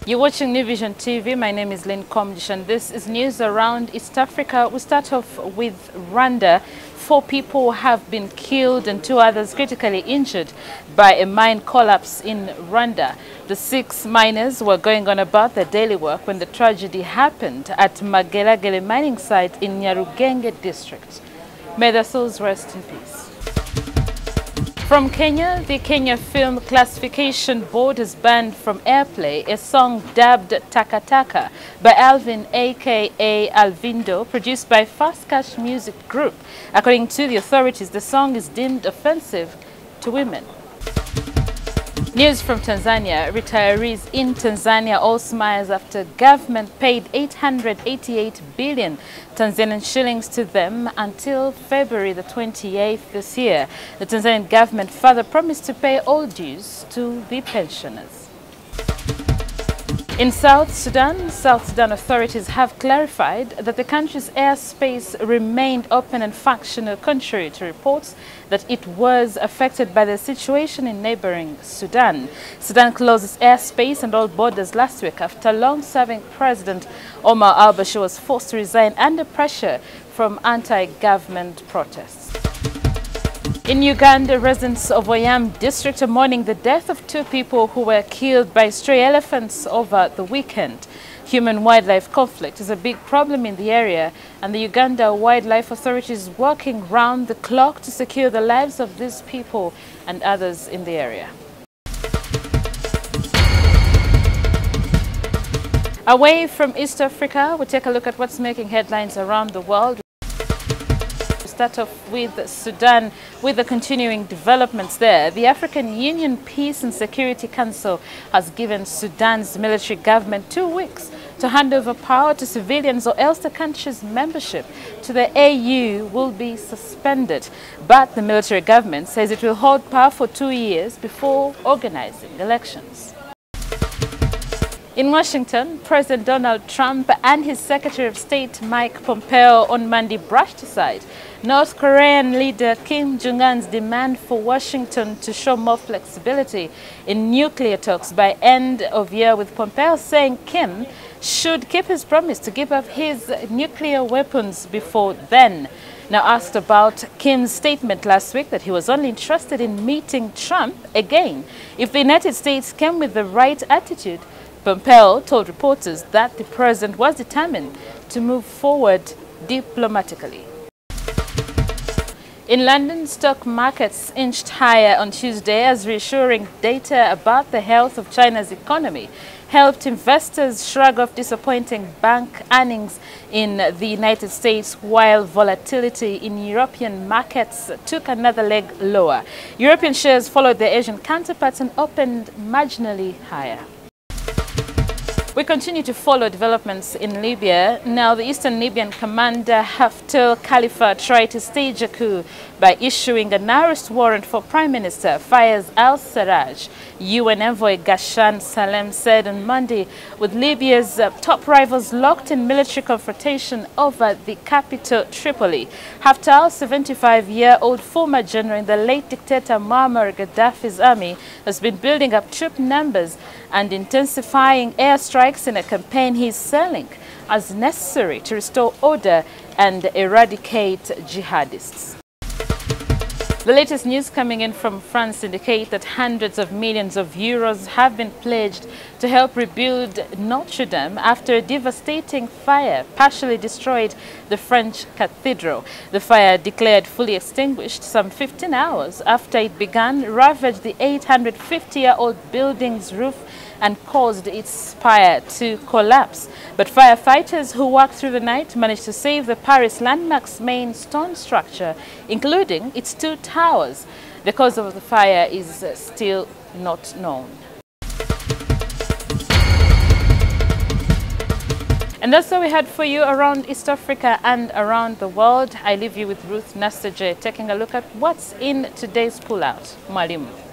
You're watching New Vision TV. My name is Lynn Komjish, and this is news around East Africa. We start off with Rwanda. 4 people have been killed and 2 others critically injured by a mine collapse in Rwanda. The 6 miners were going on about their daily work when the tragedy happened at Mageragere mining site in Nyarugenge district. May their souls rest in peace. From Kenya, the Kenya Film Classification Board has banned from airplay a song dubbed Taka Taka by Alvin aka Alvindo, produced by Fast Cash Music Group. According to the authorities, the song is deemed offensive to women. News from Tanzania. Retirees in Tanzania all smiles after government paid 888 billion Tanzanian shillings to them until February the 28th this year. The Tanzanian government further promised to pay all dues to the pensioners. In South Sudan authorities have clarified that the country's airspace remained open and functional, contrary to reports that it was affected by the situation in neighboring Sudan. Sudan closed its airspace and all borders last week after long-serving President Omar al-Bashir was forced to resign under pressure from anti-government protests. In Uganda, residents of Oyam district are mourning the death of 2 people who were killed by stray elephants over the weekend. Human-wildlife conflict is a big problem in the area, and the Uganda Wildlife Authority is working round the clock to secure the lives of these people and others in the area. Away from East Africa, we take a look at what's making headlines around the world. Start off with Sudan, with the continuing developments there. The African Union Peace and Security Council has given Sudan's military government 2 weeks to hand over power to civilians, or else the country's membership to the AU will be suspended. But the military government says it will hold power for 2 years before organizing elections. In Washington, President Donald Trump and his Secretary of State Mike Pompeo on Monday brushed aside North Korean leader Kim Jong-un's demand for Washington to show more flexibility in nuclear talks by end of year, with Pompeo saying Kim should keep his promise to give up his nuclear weapons before then. Now, asked about Kim's statement last week that he was only interested in meeting Trump again if the United States came with the right attitude, Pompeo told reporters that the president was determined to move forward diplomatically. In London, stock markets inched higher on Tuesday as reassuring data about the health of China's economy helped investors shrug off disappointing bank earnings in the United States, while volatility in European markets took another leg lower. European shares followed their Asian counterparts and opened marginally higher. We continue to follow developments in Libya. Now, the Eastern Libyan commander Haftar Khalifa tried to stage a coup by issuing an arrest warrant for Prime Minister Fayez al-Sarraj. UN envoy Ghassan Salem said on Monday, with Libya's top rivals locked in military confrontation over the capital, Tripoli. Haftar, 75-year-old former general in the late dictator Muammar Gaddafi's army, has been building up troop numbers and intensifying airstrikes in a campaign he's selling as necessary to restore order and eradicate jihadists. The latest news coming in from France indicate that hundreds of millions of euros have been pledged to help rebuild Notre Dame after a devastating fire partially destroyed the French cathedral. The fire, declared fully extinguished some 15 hours after it began, ravaged the 850-year-old building's roof and caused its spire to collapse. But firefighters who worked through the night managed to save the Paris landmark's main stone structure, including its 2 towers. The cause of the fire is still not known. And that's all we had for you around East Africa and around the world. I leave you with Ruth Nastaje taking a look at what's in today's pullout. Mwalimu.